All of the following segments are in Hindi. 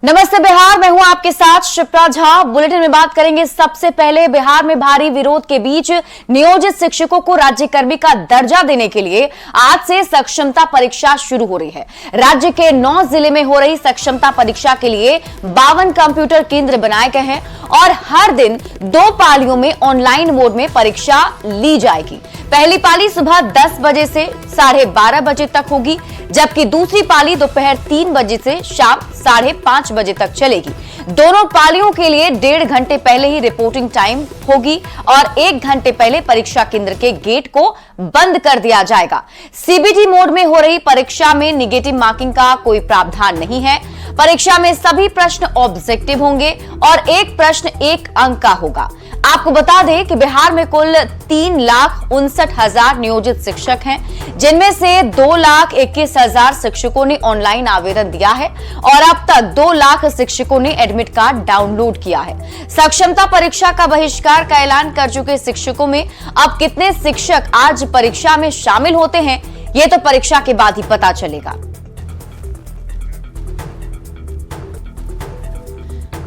नमस्ते बिहार, मैं हूं आपके साथ शिप्रा झा। बुलेटिन में बात करेंगे सबसे पहले बिहार में भारी विरोध के बीच नियोजित शिक्षकों को राज्यकर्मी का दर्जा देने के लिए आज से सक्षमता परीक्षा शुरू हो रही है। राज्य के 9 जिले में हो रही सक्षमता परीक्षा के लिए 52 कंप्यूटर केंद्र बनाए गए हैं और हर दिन 2 पालियों में ऑनलाइन मोड में परीक्षा ली जाएगी। पहली पाली सुबह 10 बजे से 12:30 बजे तक होगी, जबकि दूसरी पाली दोपहर 3 बजे से शाम 5:30 बजे तक चलेगी। दोनों पालियों के लिए 1.5 घंटे पहले ही रिपोर्टिंग टाइम होगी और 1 घंटे पहले परीक्षा केंद्र के गेट को बंद कर दिया जाएगा। सीबीटी मोड में हो रही परीक्षा में नेगेटिव मार्किंग का कोई प्रावधान नहीं है। परीक्षा में सभी प्रश्न ऑब्जेक्टिव होंगे और एक प्रश्न 1 अंक का होगा। आपको बता दें कि बिहार में कुल 3,59,000 नियोजित शिक्षक हैं, जिनमें से 2,21,000 शिक्षकों ने ऑनलाइन आवेदन दिया है और अब तक 2 लाख शिक्षकों ने एडमिट कार्ड डाउनलोड किया है। सक्षमता परीक्षा का बहिष्कार का ऐलान कर चुके शिक्षकों में अब कितने शिक्षक आज परीक्षा में शामिल होते हैं, ये तो परीक्षा के बाद ही पता चलेगा।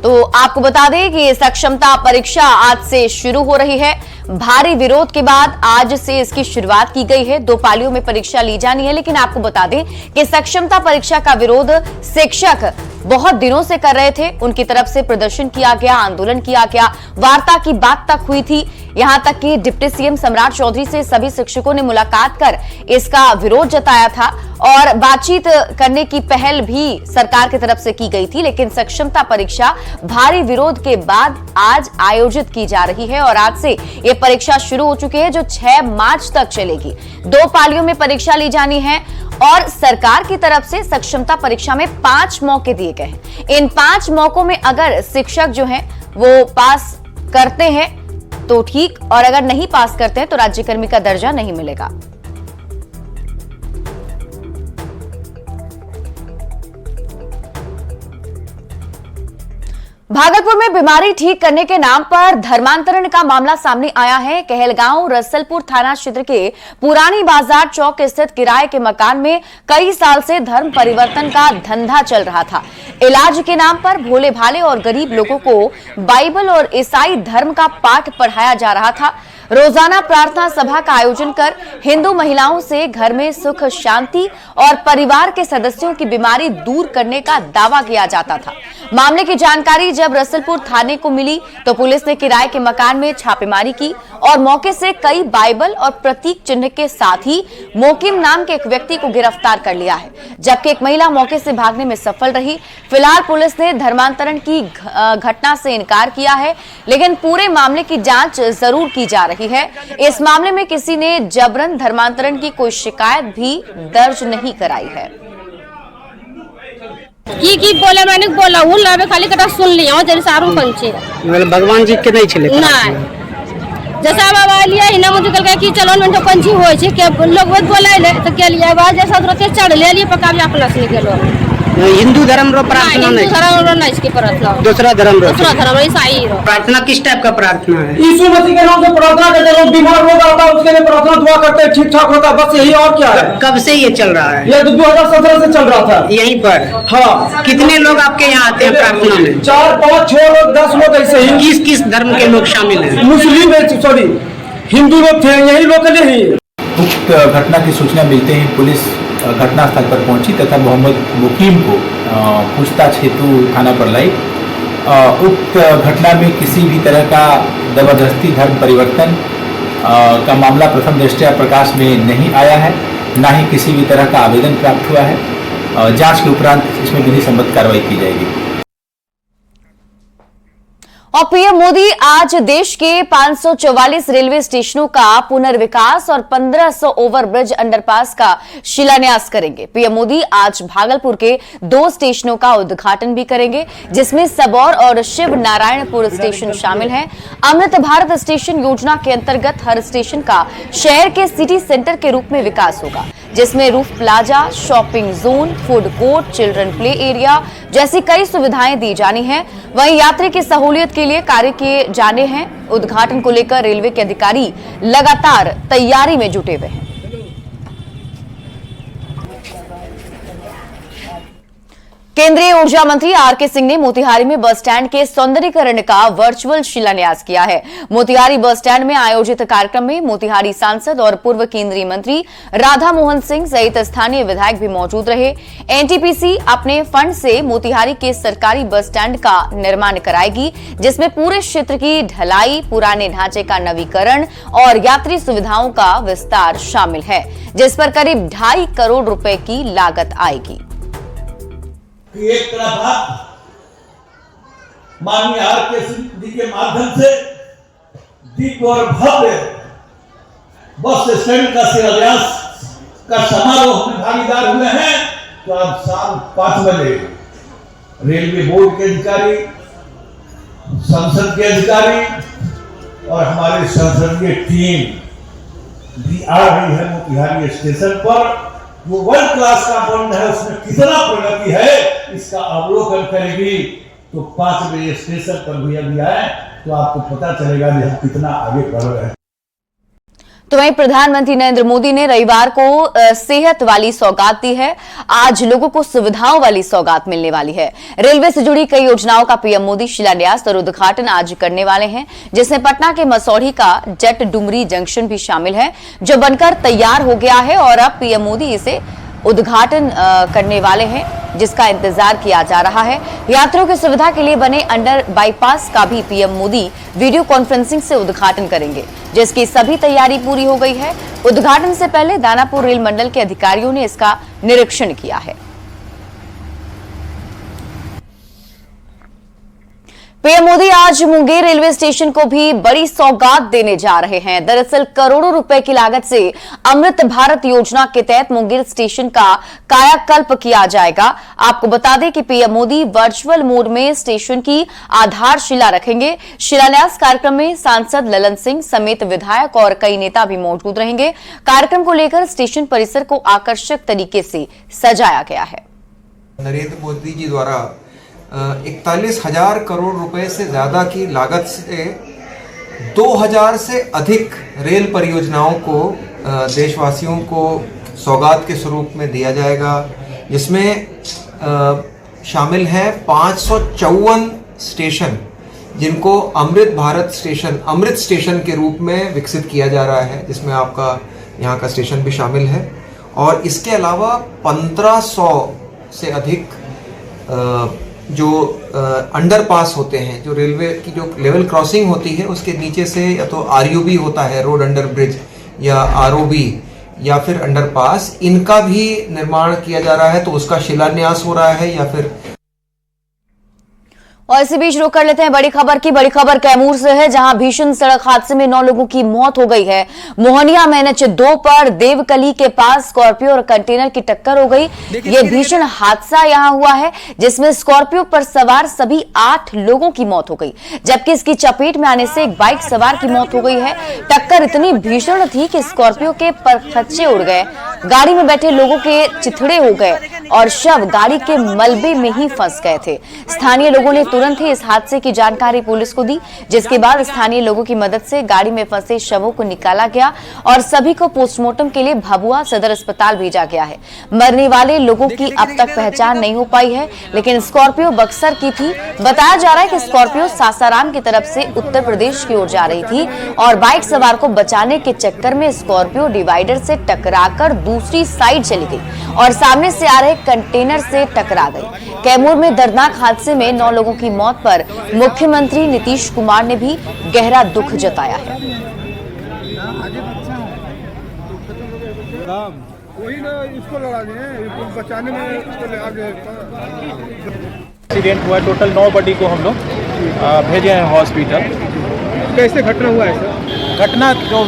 तो आपको बता दें कि सक्षमता परीक्षा आज से शुरू हो रही है। भारी विरोध के बाद आज से इसकी शुरुआत की गई है। 2 पालियों में परीक्षा ली जानी है, लेकिन आपको बता दें कि सक्षमता परीक्षा का विरोध शिक्षक बहुत दिनों से कर रहे थे। उनकी तरफ से प्रदर्शन किया गया, आंदोलन किया गया, वार्ता की बात तक हुई थी। यहां तक कि डिप्टी सीएम सम्राट चौधरी से सभी शिक्षकों ने मुलाकात कर इसका विरोध जताया था और बातचीत करने की पहल भी सरकार की तरफ से की गई थी। लेकिन सक्षमता परीक्षा भारी विरोध के बाद आज आयोजित की जा रही है और आज से ये परीक्षा शुरू हो चुकी है, जो 6 मार्च तक चलेगी। 2 पालियों में परीक्षा ली जानी है और सरकार की तरफ से सक्षमता परीक्षा में 5 मौके दिए गए हैं। इन 5 मौकों में अगर शिक्षक जो हैं वो पास करते हैं तो ठीक, और अगर नहीं पास करते हैं तो राज्यकर्मी का दर्जा नहीं मिलेगा। भागलपुर में बीमारी ठीक करने के नाम पर धर्मांतरण का मामला सामने आया है। कहलगांव रसलपुर थाना क्षेत्र के पुरानी बाजार चौक स्थित किराए के मकान में कई साल से धर्म परिवर्तन का धंधा चल रहा था। इलाज के नाम पर भोले भाले और गरीब लोगों को बाइबल और ईसाई धर्म का पाठ पढ़ाया जा रहा था। रोजाना प्रार्थना सभा का आयोजन कर हिंदू महिलाओं से घर में सुख शांति और परिवार के सदस्यों की बीमारी दूर करने का दावा किया जाता था। मामले की जानकारी जब रसलपुर थाने को मिली तो पुलिस ने किराए के मकान में छापेमारी की और मौके से कई बाइबल और प्रतीक चिन्ह के साथ ही मोकिम नाम के एक व्यक्ति को गिरफ्तार कर लिया है, जबकि एक महिला मौके से भागने में सफल रही। फिलहाल पुलिस ने धर्मांतरण की घटना से इनकार किया है, लेकिन पूरे मामले की जांच जरूर की जा रही है। इस मामले में किसी ने जबरन धर्मांतरण की कोई शिकायत भी दर्ज नहीं कराई है। की बोले मैंने बोला हूँ लावे खाली कटा सुन लिया हूँ जैसे सारू पंछी मतलब भगवान जी के नहीं छले ना जैसा बाबा लिया इना मुझे कल का कि चलो न पंछी होय छे के लोग बहुत बोले ले तो के लिया बा जैसा तुरंत चढ़ ले लिए पका भी अपना से निकलो। हिंदू धर्म रो प्रार्थना नहीं, हिंदू धर्म रो नहीं, इसकी प्रार्थना दूसरा धर्म ईसाई रो प्रार्थना किस टाइप का प्रार्थना है? यीशु मसीह के नाम से प्रार्थना करते लोग, बीमार हो जाता है उसके लिए प्रार्थना दुआ करते हैं, ठीक ठाक होता है, बस यही और क्या है। कब से ये चल रहा है? ये 2017 से चल रहा था यहीं पर। हाँ। कितने लोग आपके यहाँ आते हैं प्रार्थना में? 4, 5, 6 लोग, 10 लोग ऐसे ही। किस किस धर्म के लोग शामिल हैं? मुस्लिम सॉरी हिंदू लोग थे, यही लोग नहीं। उक्त घटना की सूचना मिलते ही पुलिस घटनास्थल पर पहुंची तथा मोहम्मद मुकीम को पूछताछ हेतु थाना पर लाई। उक्त घटना में किसी भी तरह का जबरदस्ती धर्म परिवर्तन का मामला प्रथम दृष्टया प्रकाश में नहीं आया है, न ही किसी भी तरह का आवेदन प्राप्त हुआ है। जांच के उपरांत इसमें विधि सम्मत कार्रवाई की जाएगी। और पीएम मोदी आज देश के 544 रेलवे स्टेशनों का पुनर्विकास और 1500 ओवरब्रिज अंडरपास का शिलान्यास करेंगे। पीएम मोदी आज भागलपुर के 2 स्टेशनों का उद्घाटन भी करेंगे, जिसमें सबौर और शिव नारायणपुर स्टेशन शामिल हैं। अमृत भारत स्टेशन योजना के अंतर्गत हर स्टेशन का शहर के सिटी सेंटर के रूप में विकास होगा, जिसमें roof plaza, shopping zone, food court, children play area जैसी कई सुविधाएं दी जानी हैं। वहीं यात्री की सहूलियत के लिए कार्य किए जाने हैं। उद्घाटन को लेकर रेलवे के अधिकारी लगातार तैयारी में जुटे हुए हैं। केंद्रीय ऊर्जा मंत्री आर.के. सिंह ने मोतिहारी में बस स्टैंड के सौंदर्यीकरण का वर्चुअल शिलान्यास किया है। मोतिहारी बस स्टैंड में आयोजित कार्यक्रम में मोतिहारी सांसद और पूर्व केंद्रीय मंत्री राधा मोहन सिंह सहित स्थानीय विधायक भी मौजूद रहे। एनटीपीसी अपने फंड से मोतिहारी के सरकारी बस स्टैंड का निर्माण कराएगी, जिसमें पूरे क्षेत्र की ढलाई, पुराने ढांचे का नवीकरण और यात्री सुविधाओं का विस्तार शामिल है, जिस पर करीब 2.5 करोड़ रुपए की लागत आएगी। एक तरफ माननीय आर.के. सिंह जी के माध्यम से दिव्य और भव्य बस स्टैंड का शिलान्यास का समारोह में भागीदार हुए हैं, तो आज शाम 5 बजे रेलवे बोर्ड के अधिकारी, संसद के अधिकारी और हमारे संसदीय टीम भी आ रही है मोतिहारी स्टेशन पर। वो वर्ल्ड क्लास का बंद है, उसमें कितना प्रगति है इसका अवलोकन करेगी। तो 5 बजे स्टेशन पर भी अभी आए तो आपको पता चलेगा कि हम कितना आगे बढ़ रहे हैं। तो वहीं प्रधानमंत्री नरेंद्र मोदी ने रविवार को सेहत वाली सौगात दी है। आज लोगों को सुविधाओं वाली सौगात मिलने वाली है। रेलवे से जुड़ी कई योजनाओं का पीएम मोदी शिलान्यास और उद्घाटन आज करने वाले हैं, जिसमें पटना के मसौढ़ी का जट डुमरी जंक्शन भी शामिल है, जो बनकर तैयार हो गया है और अब पीएम मोदी इसे उद्घाटन करने वाले हैं, जिसका इंतजार किया जा रहा है। यात्रियों की सुविधा के लिए बने अंडर बाईपास का भी पीएम मोदी वीडियो कॉन्फ्रेंसिंग से उद्घाटन करेंगे, जिसकी सभी तैयारी पूरी हो गई है। उद्घाटन से पहले दानापुर रेल मंडल के अधिकारियों ने इसका निरीक्षण किया है। पीएम मोदी आज मुंगेर रेलवे स्टेशन को भी बड़ी सौगात देने जा रहे हैं। दरअसल करोड़ों रुपए की लागत से अमृत भारत योजना के तहत मुंगेर स्टेशन का कायाकल्प किया जाएगा। आपको बता दें कि पीएम मोदी वर्चुअल मोड में स्टेशन की आधारशिला रखेंगे। शिलान्यास कार्यक्रम में सांसद ललन सिंह समेत विधायक और कई नेता भी मौजूद रहेंगे। कार्यक्रम को लेकर स्टेशन परिसर को आकर्षक तरीके से सजाया गया है। नरेंद्र मोदी जी द्वारा 41,000 करोड़ रुपए से ज्यादा की लागत से 2,000 से अधिक रेल परियोजनाओं को देशवासियों को सौगात के स्वरूप में दिया जाएगा, जिसमें शामिल है 554 स्टेशन, जिनको अमृत भारत स्टेशन, अमृत स्टेशन के रूप में विकसित किया जा रहा है, जिसमें आपका यहाँ का स्टेशन भी शामिल है। और इसके अलावा 1500 से अधिक जो अंडरपास होते हैं, जो रेलवे की जो लेवल क्रॉसिंग होती है उसके नीचे से या तो आरयूबी होता है, रोड अंडर ब्रिज, या आरओबी या फिर अंडरपास, इनका भी निर्माण किया जा रहा है, तो उसका शिलान्यास हो रहा है या फिर। और इसी बीच रुक कर लेते हैं बड़ी खबर की। बड़ी खबर कैमूर से है, जहां भीषण सड़क हादसे में 9 लोगों की मौत हो गई है। मोहनिया में NH2 पर देवकली के पास स्कॉर्पियो और कंटेनर की टक्कर हो गई। ये भीषण हादसा यहां हुआ है, जिसमें स्कॉर्पियो पर सवार सभी 8 लोगों की मौत हो गई, जबकि इसकी चपेट में आने से एक बाइक सवार की मौत हो गई है। टक्कर इतनी भीषण थी कि स्कॉर्पियो के परखच्चे उड़ गए, गाड़ी में बैठे लोगों के चिथड़े हो गए और शव गाड़ी के मलबे में ही फंस गए थे। स्थानीय लोगों ने तुरंत ही इस हादसे की जानकारी पुलिस को दी, जिसके बाद स्थानीय लोगों की मदद से गाड़ी में फंसे शवों को निकाला गया और सभी को पोस्टमार्टम के लिए भभुआ सदर अस्पताल भेजा गया है। मरने वाले लोगों की अब तक पहचान नहीं हो पाई है, लेकिन स्कॉर्पियो बक्सर की थी। बताया जा रहा है कि स्कॉर्पियो सासाराम की तरफ से उत्तर प्रदेश की ओर जा रही थी और बाइक सवार को बचाने के चक्कर में स्कॉर्पियो डिवाइडर से टकराकर दूसरी साइड चली गई और सामने से आ रहे कंटेनर से टकरा गई। कैमूर में दर्दनाक हादसे में 9 लोगों की मौत पर मुख्यमंत्री नीतीश कुमार ने भी गहरा दुख जताया है। इसको लड़ा दिए, बचाने में एक्सीडेंट हुआ है। टोटल 9 बॉडी को हम लोग भेजे हैं हॉस्पिटल। कैसे घटना हुआ है सर? घटना जो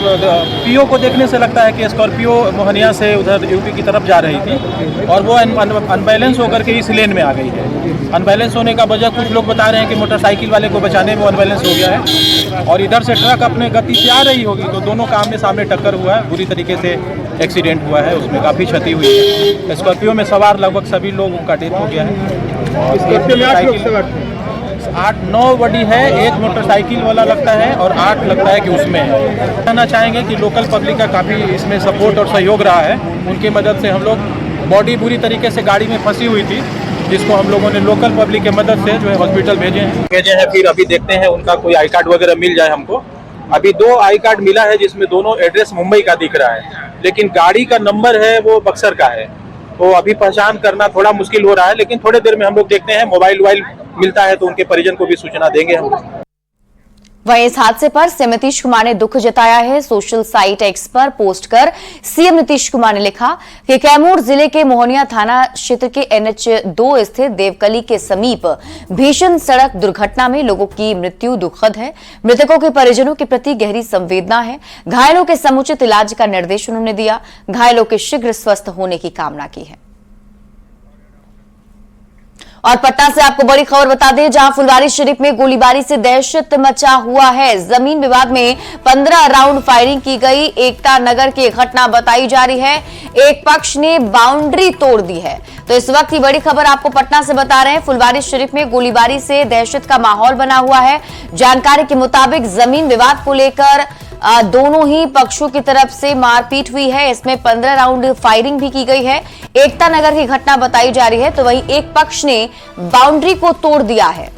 पीओ को देखने से लगता है कि स्कॉर्पियो मोहनिया से उधर यूपी की तरफ जा रही थी और वो अनबैलेंस होकर के इस लेन में आ गई है। अनबैलेंस होने का वजह कुछ लोग बता रहे हैं कि मोटरसाइकिल वाले को बचाने में अनबैलेंस हो गया है और इधर से ट्रक अपने गति से आ रही होगी, तो दोनों का आमने सामने टक्कर हुआ है। बुरी तरीके से एक्सीडेंट हुआ है, उसमें काफ़ी क्षति हुई है। स्कॉर्पियो में सवार लगभग सभी लोगों का डेथ हो गया है और 8-9 बॉडी है। एक मोटरसाइकिल वाला लगता है और 8 लगता है कि उसमें है। कहना चाहेंगे कि लोकल पब्लिक का काफ़ी इसमें सपोर्ट और सहयोग रहा है। उनकी मदद से हम लोग, बॉडी बुरी तरीके से गाड़ी में फंसी हुई थी जिसको हम लोगों ने लोकल पब्लिक के मदद से जो है हॉस्पिटल भेजे हैं। फिर अभी देखते हैं उनका कोई आई कार्ड वगैरह मिल जाए हमको। अभी 2 आई कार्ड मिला है जिसमें दोनों एड्रेस मुंबई का दिख रहा है, लेकिन गाड़ी का नंबर है वो बक्सर का है। तो अभी पहचान करना थोड़ा मुश्किल हो रहा है, लेकिन थोड़ी देर में हम लोग देखते हैं मोबाइल मिलता है तो उनके परिजन को भी सूचना देंगे हम। वहीं इस हादसे पर सीएम नीतीश कुमार ने दुख जताया है। सोशल साइट एक्स पर पोस्ट कर सीएम नीतीश कुमार ने लिखा कि कैमूर जिले के मोहनिया थाना क्षेत्र के NH2 स्थित देवकली के समीप भीषण सड़क दुर्घटना में लोगों की मृत्यु दुखद है। मृतकों के परिजनों के प्रति गहरी संवेदना है। घायलों के समुचित इलाज का निर्देश उन्होंने दिया। घायलों के शीघ्र स्वस्थ होने की कामना की है। और पटना से आपको बड़ी खबर बता दें, जहां फुलवारी शरीफ में गोलीबारी से दहशत मचा हुआ है। जमीन विवाद में 15 राउंड फायरिंग की गई। एकता नगर की घटना बताई जा रही है। एक पक्ष ने बाउंड्री तोड़ दी है। तो इस वक्त की बड़ी खबर आपको पटना से बता रहे हैं। फुलवारी शरीफ में गोलीबारी से दहशत का माहौल बना हुआ है। जानकारी के मुताबिक जमीन विवाद को लेकर दोनों ही पक्षों की तरफ से मारपीट हुई है। इसमें 15 राउंड फायरिंग भी की गई है। एकता नगर की घटना बताई जा रही है। तो वहीं एक पक्ष ने बाउंड्री को तोड़ दिया है।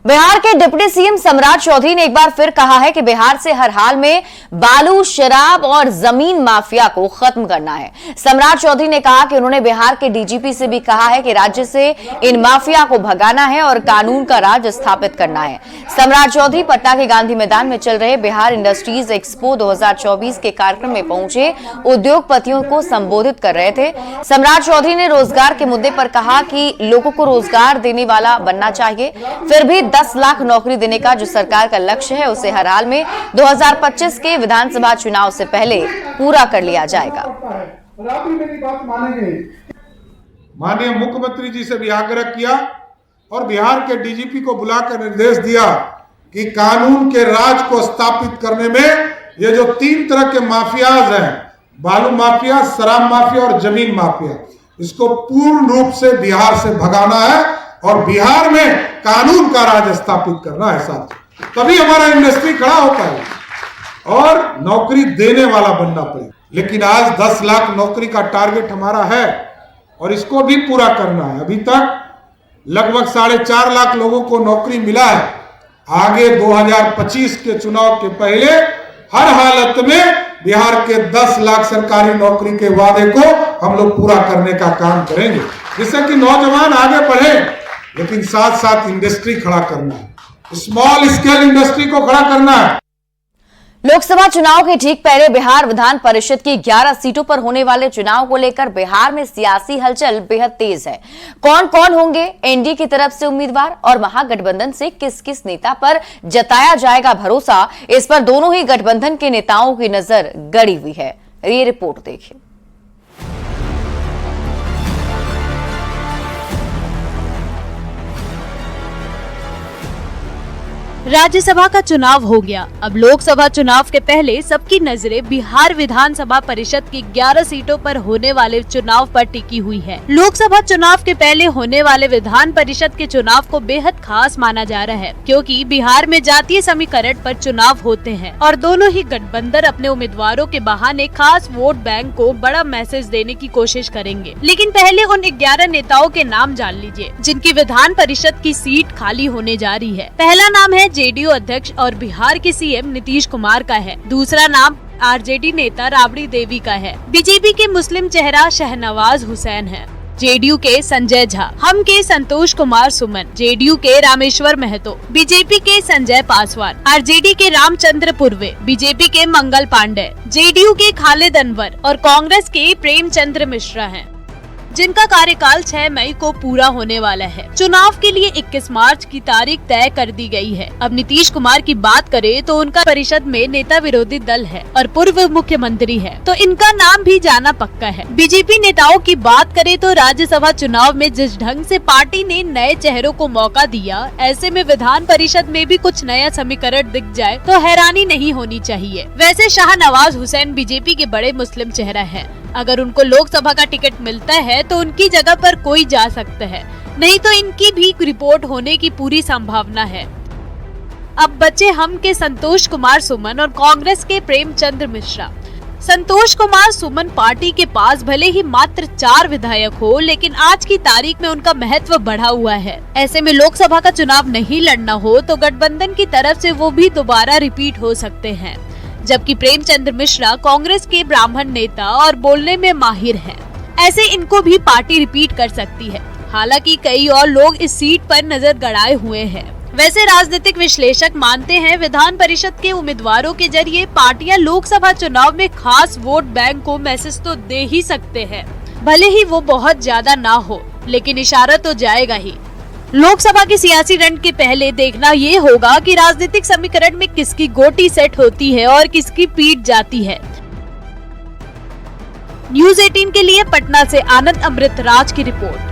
बिहार के डिप्टी सीएम सम्राट चौधरी ने एक बार फिर कहा है कि बिहार से हर हाल में बालू, शराब और जमीन माफिया को खत्म करना है। सम्राट चौधरी ने कहा कि उन्होंने बिहार के डीजीपी से भी कहा है कि राज्य से इन माफिया को भगाना है और कानून का राज स्थापित करना है। सम्राट चौधरी पटना के गांधी मैदान में चल रहे बिहार इंडस्ट्रीज एक्सपो 2024 के कार्यक्रम में पहुंचे उद्योगपतियों को संबोधित कर रहे थे। सम्राट चौधरी ने रोजगार के मुद्दे पर कहा कि लोगों को रोजगार देने वाला बनना चाहिए। फिर भी 10 लाख नौकरी देने का जो सरकार का लक्ष्य है उसे हर हाल में 2025 के विधानसभा चुनाव से पहले पूरा कर लिया जाएगा। माननीय मुख्यमंत्री जी से भी आग्रह किया और बिहार के डीजीपी को बुलाकर निर्देश दिया कि कानून के राज को स्थापित करने में ये जो 3 तरह के माफियाज हैं, बालू माफिया, शराब माफिया और जमीन माफिया, इसको पूर्ण रूप से बिहार से भगाना है और बिहार में कानून का राज स्थापित करना है। साथ तभी हमारा इंडस्ट्री खड़ा हो पाएगा और नौकरी देने वाला बनना पड़ेगा। लेकिन आज 10 लाख नौकरी का टारगेट हमारा है और इसको भी पूरा करना है। अभी तक लगभग 4.5 लाख लोगों को नौकरी मिला है। आगे 2025 के चुनाव के पहले हर हालत में बिहार के 10 लाख सरकारी नौकरी के वादे को हम लोग पूरा करने का काम करेंगे, जिससे कि नौजवान आगे बढ़े। लेकिन साथ साथ इंडस्ट्री खड़ा करना है, स्मॉल स्केल इंडस्ट्री को खड़ा करना है। लोकसभा चुनाव के ठीक पहले बिहार विधान परिषद की 11 सीटों पर होने वाले चुनाव को लेकर बिहार में सियासी हलचल बेहद तेज है। कौन कौन होंगे एनडीए की तरफ से उम्मीदवार और महागठबंधन से किस किस नेता पर जताया जाएगा भरोसा, इस पर दोनों ही गठबंधन के नेताओं की नजर गड़ी हुई है। ये रिपोर्ट देखिए। राज्यसभा का चुनाव हो गया। अब लोकसभा चुनाव के पहले सबकी नजरें बिहार विधानसभा परिषद की 11 सीटों पर होने वाले चुनाव पर टिकी हुई है। लोकसभा चुनाव के पहले होने वाले विधान परिषद के चुनाव को बेहद खास माना जा रहा है, क्योंकि बिहार में जातीय समीकरण पर चुनाव होते हैं और दोनों ही गठबंधन अपने उम्मीदवारों के बहाने खास वोट बैंक को बड़ा मैसेज देने की कोशिश करेंगे। लेकिन पहले उन 11 नेताओं के नाम जान लीजिए जिनकी विधान परिषद की सीट खाली होने जा रही है। पहला नाम है जेडीयू अध्यक्ष और बिहार के सीएम नीतीश कुमार का है। दूसरा नाम आरजेडी नेता राबड़ी देवी का है। बीजेपी के मुस्लिम चेहरा शहनवाज हुसैन है। जेडीयू के संजय झा, हम के संतोष कुमार सुमन, जेडीयू के रामेश्वर महतो, बीजेपी के संजय पासवान, आरजेडी के रामचंद्र पूर्वे, बीजेपी के मंगल पांडे, जेडीयू के खालिद अनवर और कांग्रेस के प्रेमचंद्र मिश्रा हैं, जिनका कार्यकाल 6 मई को पूरा होने वाला है। चुनाव के लिए 21 मार्च की तारीख तय कर दी गई है। अब नीतीश कुमार की बात करें तो उनका परिषद में नेता विरोधी दल है और पूर्व मुख्यमंत्री है, तो इनका नाम भी जाना पक्का है। बीजेपी नेताओं की बात करें तो राज्यसभा चुनाव में जिस ढंग से पार्टी ने नए चेहरों को मौका दिया, ऐसे में विधान परिषद में भी कुछ नया समीकरण दिख जाए तो हैरानी नहीं होनी चाहिए। वैसे शाहनवाज हुसैन बीजेपी के बड़े मुस्लिम चेहरा है। अगर उनको लोकसभा का टिकट मिलता है तो उनकी जगह पर कोई जा सकता है। नहीं तो इनकी भी रिपोर्ट होने की पूरी संभावना है। अब बचे हम के संतोष कुमार सुमन और कांग्रेस के प्रेमचंद्र मिश्रा। संतोष कुमार सुमन पार्टी के पास भले ही मात्र 4 विधायक हो, लेकिन आज की तारीख में उनका महत्व बढ़ा हुआ है। ऐसे में लोकसभा का चुनाव नहीं लड़ना हो तो गठबंधन की तरफ से वो भी दोबारा रिपीट हो सकते हैं। जबकि प्रेमचंद्र मिश्रा कांग्रेस के ब्राह्मण नेता और बोलने में माहिर हैं। ऐसे इनको भी पार्टी रिपीट कर सकती है। हालांकि कई और लोग इस सीट पर नजर गड़ाए हुए हैं। वैसे राजनीतिक विश्लेषक मानते हैं विधान परिषद के उम्मीदवारों के जरिए पार्टियां लोकसभा चुनाव में खास वोट बैंक को मैसेज तो दे ही सकते हैं। भले ही वो बहुत ज्यादा ना हो, लेकिन इशारा तो जाएगा ही। लोकसभा के सियासी रण के पहले देखना ये होगा कि राजनीतिक समीकरण में किसकी गोटी सेट होती है और किसकी पीठ जाती है। न्यूज़ 18 के लिए पटना से आनंद अमृतराज की रिपोर्ट।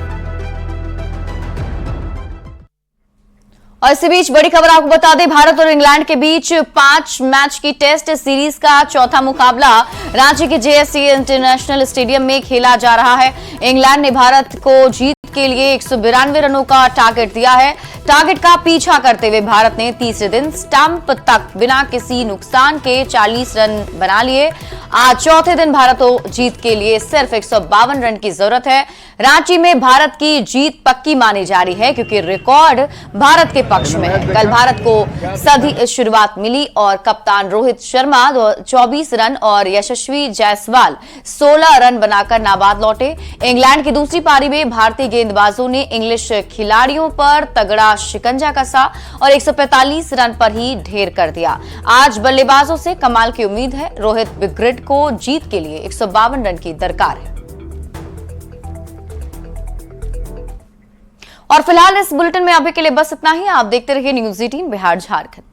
और इसी बीच बड़ी खबर आपको बता दें, भारत और इंग्लैंड के बीच 5 मैच की टेस्ट सीरीज का चौथा मुकाबला रांची के JSC इंटरनेशनल स्टेडियम में खेला जा रहा है। इंग्लैंड ने भारत को जीत के लिए 192 रनों का टारगेट दिया है। टारगेट का पीछा करते हुए भारत ने तीसरे दिन स्टंप तक बिना किसी नुकसान के 40 रन बना लिए। आज चौथे दिन भारत को जीत के लिए सिर्फ 152 रन की जरूरत है। रांची में भारत की जीत पक्की मानी जा रही है क्योंकि रिकॉर्ड भारत के पक्ष में है। कल भारत को सदी शुरुआत मिली और कप्तान रोहित शर्मा 24 रन और यशस्वी जायसवाल 16 रन बनाकर नाबाद लौटे। इंग्लैंड की दूसरी पारी में भारतीय गेंदबाजों ने इंग्लिश खिलाड़ियों पर तगड़ा शिकंजा कसा और 145 रन पर ही ढेर कर दिया। आज बल्लेबाजों से कमाल की उम्मीद है। रोहित बिग्रिड को जीत के लिए 152 रन की दरकार है। और फिलहाल इस बुलेटिन में अभी के लिए बस इतना ही। आप देखते रहिए न्यूज़ 18 बिहार झारखंड।